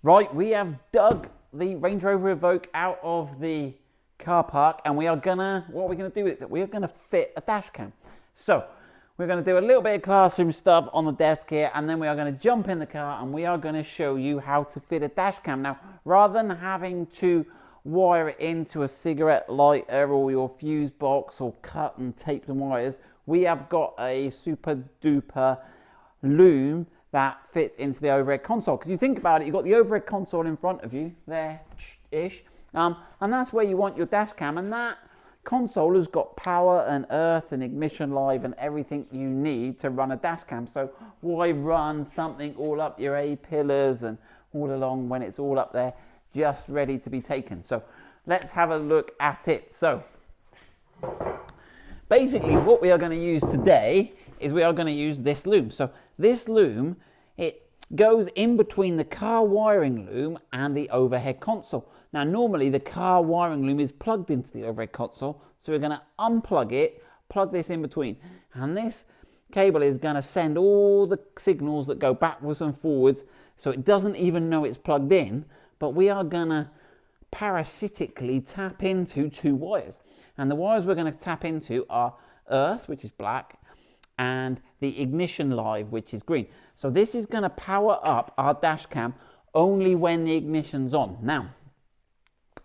Right, we have dug the Range Rover Evoque out of the car park, and what are we gonna do with it? We are gonna fit a dash cam. So we're gonna do a little bit of classroom stuff on the desk here, and then we are gonna jump in the car and we are gonna show you how to fit a dash cam. Now, rather than having to wire it into a cigarette lighter or your fuse box or cut and tape the wires, we have got a super duper loom that fits into the overhead console. Because you think about it, you've got the overhead console in front of you, there-ish, and that's where you want your dash cam, and that console has got power and earth and ignition live and everything you need to run a dash cam. So why run something all up your A-pillars and all along when it's all up there, just ready to be taken? So let's have a look at it. So basically what we are going to use today is we are going to use this loom. So this loom, it goes in between the car wiring loom and the overhead console. Now normally the car wiring loom is plugged into the overhead console, so we're going to unplug it, plug this in between, and this cable is going to send all the signals that go backwards and forwards, so it doesn't even know it's plugged in, but we are going to parasitically tap into two wires. And the wires we're going to tap into are earth, which is black, and the ignition live, which is green. So this is going to power up our dash cam only when the ignition's on. Now,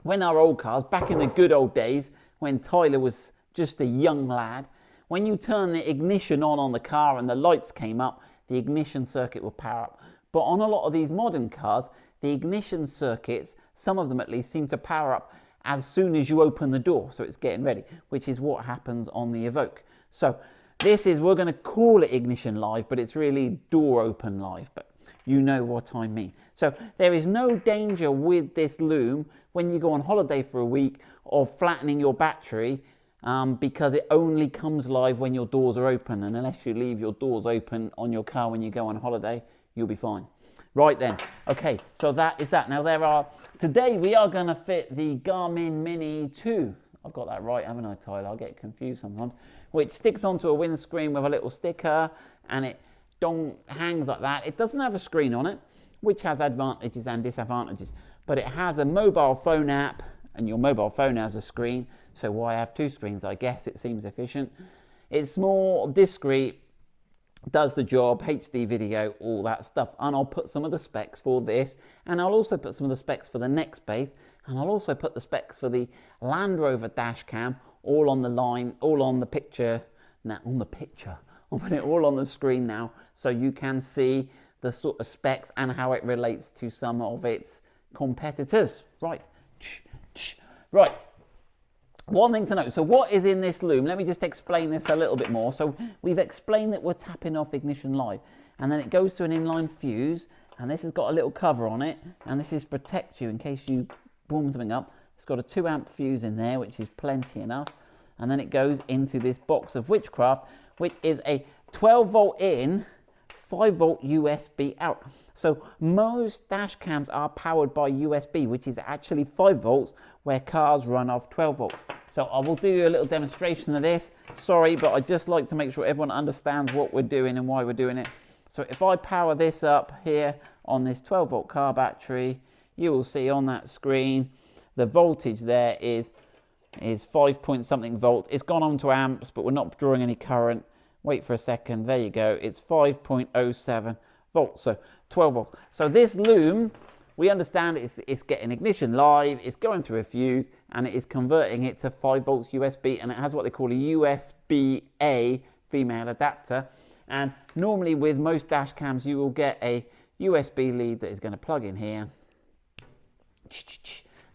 when our old cars, back in the good old days, when Tyler was just a young lad, when you turn the ignition on the car and the lights came up, the ignition circuit will power up. But on a lot of these modern cars, the ignition circuits, some of them at least, seem to power up as soon as you open the door. So it's getting ready, which is what happens on the Evoque. So this is, we're going to call it ignition live, but it's really door open live, but you know what I mean. So there is no danger with this loom when you go on holiday for a week of flattening your battery, because it only comes live when your doors are open, and unless you leave your doors open on your car when you go on holiday, you'll be fine. Right then, okay, so that is that. Now today we are going to fit the Garmin Mini 2. I've got that right, haven't I, Tyler? I'll get confused sometimes. Which sticks onto a windscreen with a little sticker, and it hangs like that. It doesn't have a screen on it, which has advantages and disadvantages, but it has a mobile phone app, and your mobile phone has a screen, so why have two screens? I guess it seems efficient. It's small, discreet, does the job, HD video, all that stuff. And I'll put some of the specs for this, and I'll also put some of the specs for the next base, and I'll also put the specs for the Land Rover Dashcam all on the line, all on the picture. Now, on the picture, I'll put it all on the screen now, so you can see the sort of specs and how it relates to some of its competitors. Right, right. One thing to note, so what is in this loom? Let me just explain this a little bit more. So we've explained that we're tapping off ignition live, and then it goes to an inline fuse, and this has got a little cover on it, and this is protect you in case you warm something up. It's got a 2 amp fuse in there, which is plenty enough, and then it goes into this box of witchcraft, which is a 12 volt in, 5 volt USB out. So most dash cams are powered by USB, which is actually 5 volts, where cars run off 12 volts. So I will do you a little demonstration of this. Sorry, but I just like to make sure everyone understands what we're doing and why we're doing it. So if I power this up here on this 12 volt car battery, you will see on that screen, the voltage there is 5 point something volts. It's gone on to amps, but we're not drawing any current. Wait for a second, there you go. It's 5.07 volts, so 12 volts. So this loom, we understand it's getting ignition live, it's going through a fuse, and it is converting it to 5 volts USB, and it has what they call a USB-A female adapter. And normally with most dash cams, you will get a USB lead that is going to plug in here,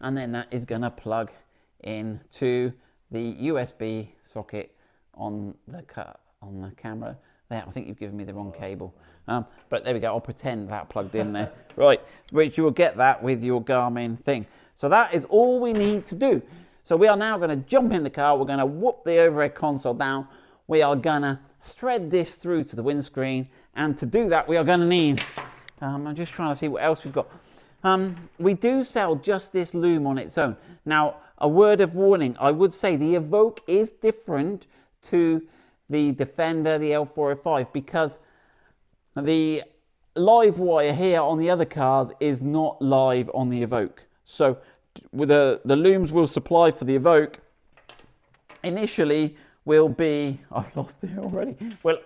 and then that is going to plug into the USB socket on the camera. There, I think you've given me the wrong cable. But there we go, I'll pretend that plugged in there. Right, which you will get that with your Garmin thing. So that is all we need to do. So we are now going to jump in the car, we're going to whoop the overhead console down, we are going to thread this through to the windscreen, and to do that we are going to need, I'm just trying to see what else we've got. We do sell just this loom on its own. Now, a word of warning, I would say the Evoque is different to the Defender, the L405, because the live wire here on the other cars is not live on the Evoque. So with the looms we'll supply for the Evoque initially will be, I've lost it already,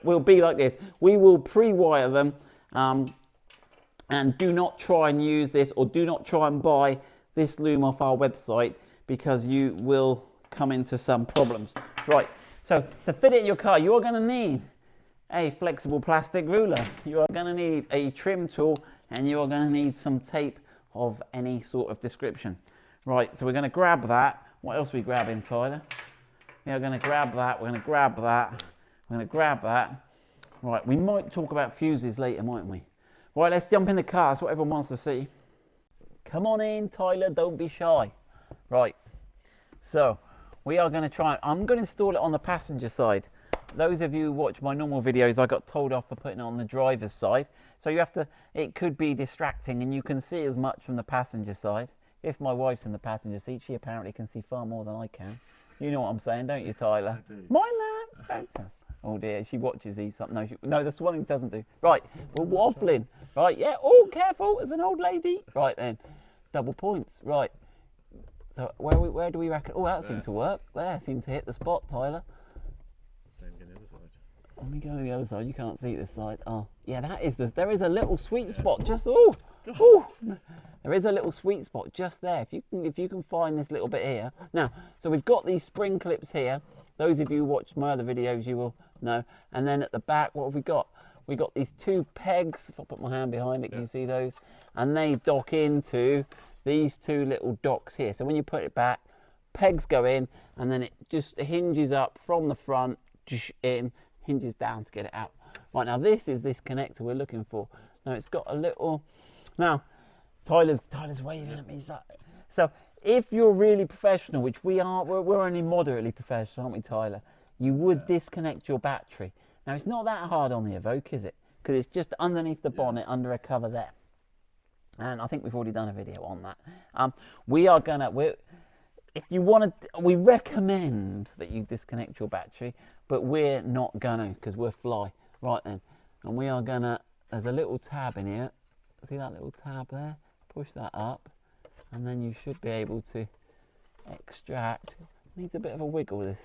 will be like this. We will pre-wire them and do not try and use this, or do not try and buy this loom off our website, because you will come into some problems. Right, so to fit it in your car, you are going to need a flexible plastic ruler. You are going to need a trim tool, and you are going to need some tape of any sort of description. Right, so we're going to grab that. What else are we grabbing, Tyler? We are going to grab that, we're going to grab that, we're going to grab that. Right, we might talk about fuses later, mightn't we? Right, let's jump in the car. That's what everyone wants to see. Come on in, Tyler, don't be shy. Right, so we are going to try, I'm going to install it on the passenger side. Those of you who watch my normal videos, I got told off for putting it on the driver's side. So you have to, it could be distracting, and you can see as much from the passenger side. If my wife's in the passenger seat, she apparently can see far more than I can. You know what I'm saying, don't you, Tyler? I do. Mind that. Oh dear, she watches these. No, that's the one thing she doesn't do. Right, we're waffling. Right, yeah. Oh, careful, there's an old lady. Right then, double points. Right. So where do we reckon? Oh, that seemed to work. There, seemed to hit the spot, Tyler. Same on the other side. Let me go to the other side. You can't see this side. Oh, yeah, that is the. There is a little sweet spot just. Oh, oh. There is a little sweet spot just there. If you can find this little bit here. Now, so we've got these spring clips here. Those of you who watch my other videos, you will know. And then at the back, what have we got? We got these two pegs. If I put my hand behind it, can you see those? And they dock into these two little docks here. So when you put it back, pegs go in, and then it just hinges up from the front, in, hinges down to get it out. Right, now this is this connector we're looking for. Now it's got a little, now Tyler's waving at me. So if you're really professional, which we are, we're only moderately professional, aren't we, Tyler? You would disconnect your battery. Now it's not that hard on the Evoque, is it? Because it's just underneath the bonnet, under a cover there. And I think we've already done a video on that. If you want to, we recommend that you disconnect your battery, but we're not gonna, because we're fly. Right then, and we are gonna, there's a little tab in here. See that little tab there? Push that up, and then you should be able to extract. Needs a bit of a wiggle, this.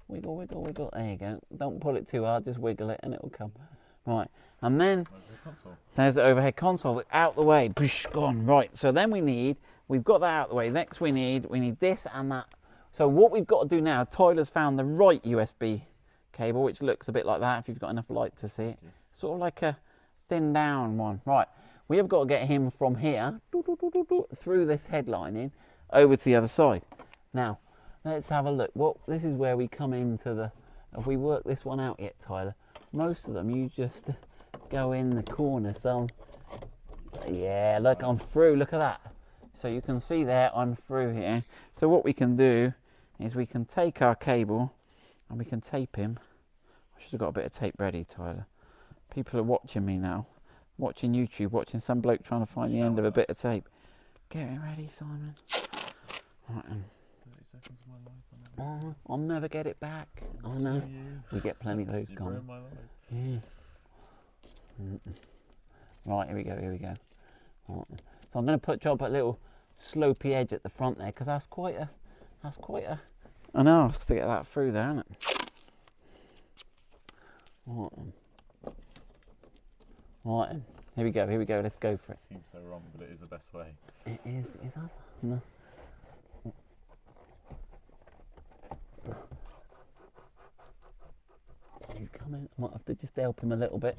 Wiggle, wiggle, wiggle. There you go. Don't pull it too hard, just wiggle it and it'll come. Right, and then there's the overhead console out the way. Push, gone. Right, so then we've got that out the way. Next we need this and that. So what we've got to do now, Tyler's found the right USB cable, which looks a bit like that if you've got enough light to see it. Sort of like a thin down one. Right, we have got to get him from here through this headlining over to the other side. Now, let's have a look. Well, this is where we come into the, have we worked this one out yet, Tyler? Most of them, you just go in the corner. So, yeah, look, I'm through. Look at that. So you can see there, I'm through here. So what we can do is we can take our cable and we can tape him. I should have got a bit of tape ready, Tyler. People are watching me now, watching YouTube, watching some bloke trying to find the end of a bit of tape. Getting ready, Simon. Right, 30 seconds of my life. oh, I'll never get it back. Oh no, we get plenty of those coming. Yeah. Right, here we go. Right. So I'm going to put up a little slopey edge at the front there, because that's quite a. I know, I have to get that through there, isn't it? Right. Here we go. Let's go for it. It seems so wrong, but it is the best way. It is. It does. No. He's coming. I might have to just help him a little bit.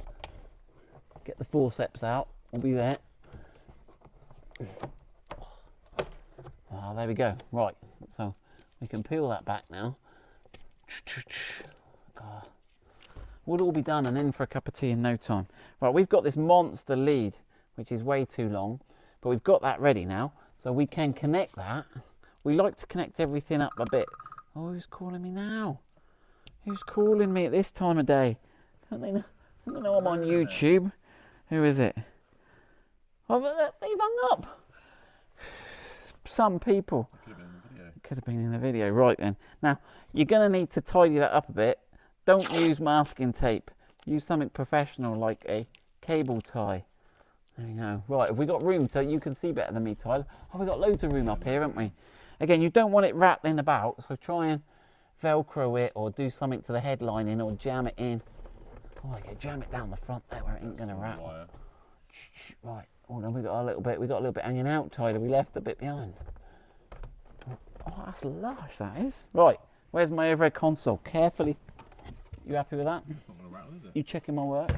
Get the forceps out. We'll be there. There we go. Right. So we can peel that back now. Would all be done and in for a cup of tea in no time. Right, we've got this monster lead, which is way too long, but we've got that ready now, so we can connect that. We like to connect everything up a bit. Oh, who's calling me now? Who's calling me at this time of day? Don't they know I'm on YouTube? Who is it? Oh, they've hung up. Some people. Could have been in the video. Right then. Now, you're going to need to tidy that up a bit. Don't use masking tape. Use something professional like a cable tie. There we go. Right, have we got room so you can see better than me, Tyler? Oh, we've got loads of room up here, haven't we? Again, you don't want it rattling about, so try and Velcro it or do something to the headlining or jam it in. Oh, okay, jam it down the front there where it ain't going to rattle. Wire. Right, oh no, we got a little bit hanging out, Tyler. We left a bit behind. Oh, that's lush, that is. Right, where's my overhead console? Carefully. You happy with that? It's not going to rattle, is it? You checking my work?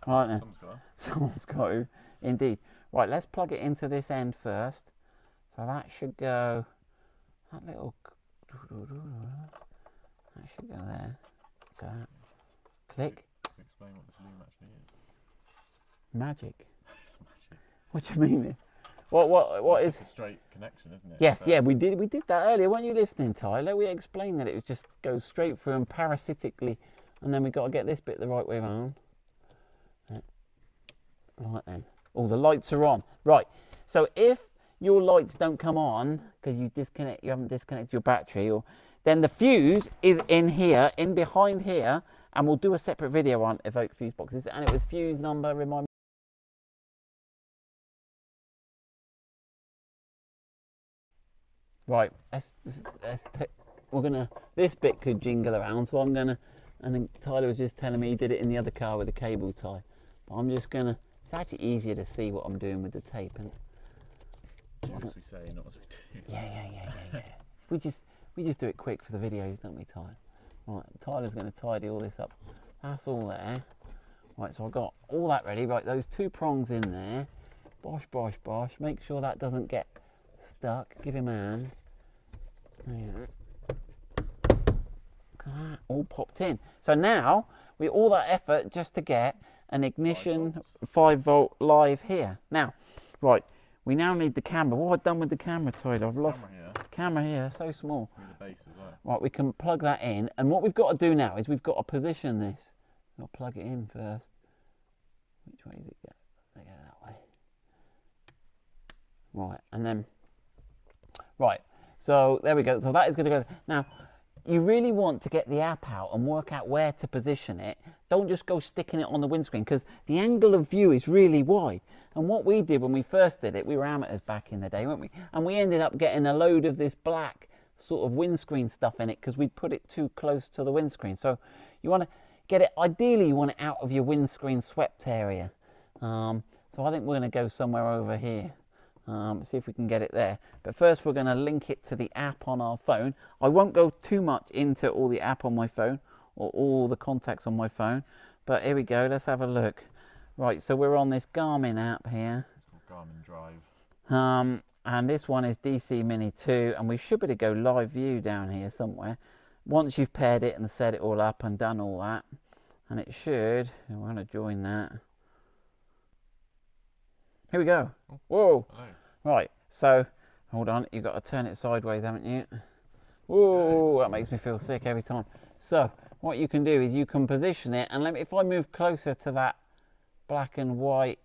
Right then. Someone's got to. Someone's got to, indeed. Right, let's plug it into this end first. So that should go, that should go there. Look at that. Click. Explain what this loom actually is. Magic. It's magic. What do you mean? What is? It's a straight connection, isn't it? Yes, So yeah, we did that earlier. Weren't you listening, Tyler? We explained that it was just goes straight through and parasitically, and then we got to get this bit the right way around. Right then. All the lights are on. Right. So if your lights don't come on because you haven't disconnected your battery, or then the fuse is in here, in behind here, and we'll do a separate video on Evoque fuse boxes. And it was fuse number, remind me. Right, this bit could jingle around, so I'm gonna, and then Tyler was just telling me he did it in the other car with a cable tie. But I'm just gonna, it's actually easier to see what I'm doing with the tape. And do as we say, not as we do. Yeah. we just do it quick for the videos, don't we, Tyler? Right, Tyler's gonna tidy all this up. That's all there. Right, so I've got all that ready. Right, those two prongs in there. Bosh. Make sure that doesn't get stuck. Give him a hand. All popped in. So now we all that effort just to get an ignition 5-volt live here. Now, right, we now need the camera. What have I done with the camera, Tyler? I've lost the camera here. So small. With the base as well. Right, we can plug that in, and what we've got to do now is we've got to position this. We've got to plug it in first. Which way does it go? They go that way. Right, and then. Right, so there we go. So that is going to go. Now, you really want to get the app out and work out where to position it. Don't just go sticking it on the windscreen, because the angle of view is really wide. And what we did when we first did it, we were amateurs back in the day, weren't we? And we ended up getting a load of this black sort of windscreen stuff in it because we put it too close to the windscreen. So you want to get it, ideally you want it out of your windscreen swept area. So I think we're going to go somewhere over here. See if we can get it there. But first we're going to link it to the app on our phone. I won't go too much into all the app on my phone or all the contacts on my phone. But here we go. Let's have a look. Right, so we're on this Garmin app here. It's called Garmin Drive. And this one is DC Mini 2. And we should be able to go live view down here somewhere. Once you've paired it and set it all up and done all that. And it should, we're going to join that. Here we go. Whoa. Hello. Right, so hold on, you've got to turn it sideways, haven't you? Whoa, that makes me feel sick every time. So what you can do is you can position it, and if I move closer to that black and white.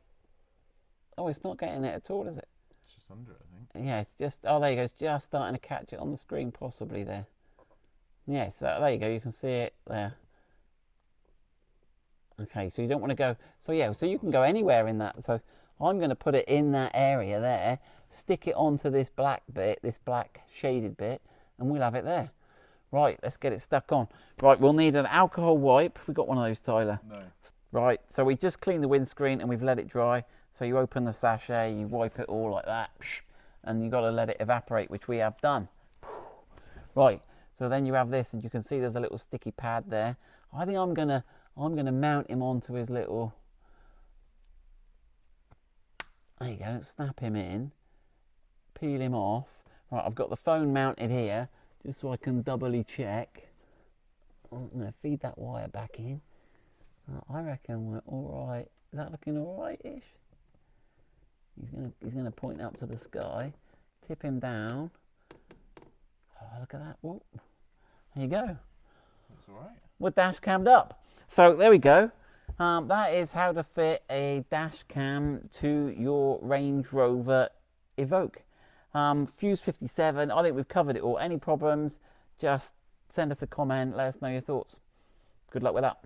Oh, it's not getting it at all, is it? It's just under it, I think. Yeah, it's just, oh, there you go. It's just starting to catch it on the screen, possibly there. Yes, there you go. You can see it there. Okay, so you don't want to go, so yeah, so you can go anywhere in that. So I'm going to put it in that area there, stick it onto this black bit, this black shaded bit, and we'll have it there. Right, let's get it stuck on. Right, we'll need an alcohol wipe. We got one of those, Tyler? No. Right, so we just cleaned the windscreen and we've let it dry. So you open the sachet, you wipe it all like that, and you've got to let it evaporate, which we have done. Right, so then you have this, and you can see there's a little sticky pad there. I think I'm gonna mount him onto his little. There you go. Snap him in, peel him off. Right, I've got the phone mounted here, just so I can doubly check. I'm gonna feed that wire back in. I reckon we're all right. Is that looking all right-ish? He's gonna point up to the sky, tip him down. Oh, look at that! Whoop. There you go. That's all right. We're dash cammed up. So there we go. That is how to fit a dash cam to your Range Rover Evoque. Fuse 57. I think we've covered it all. Any problems? Just send us a comment. Let us know your thoughts. Good luck with that.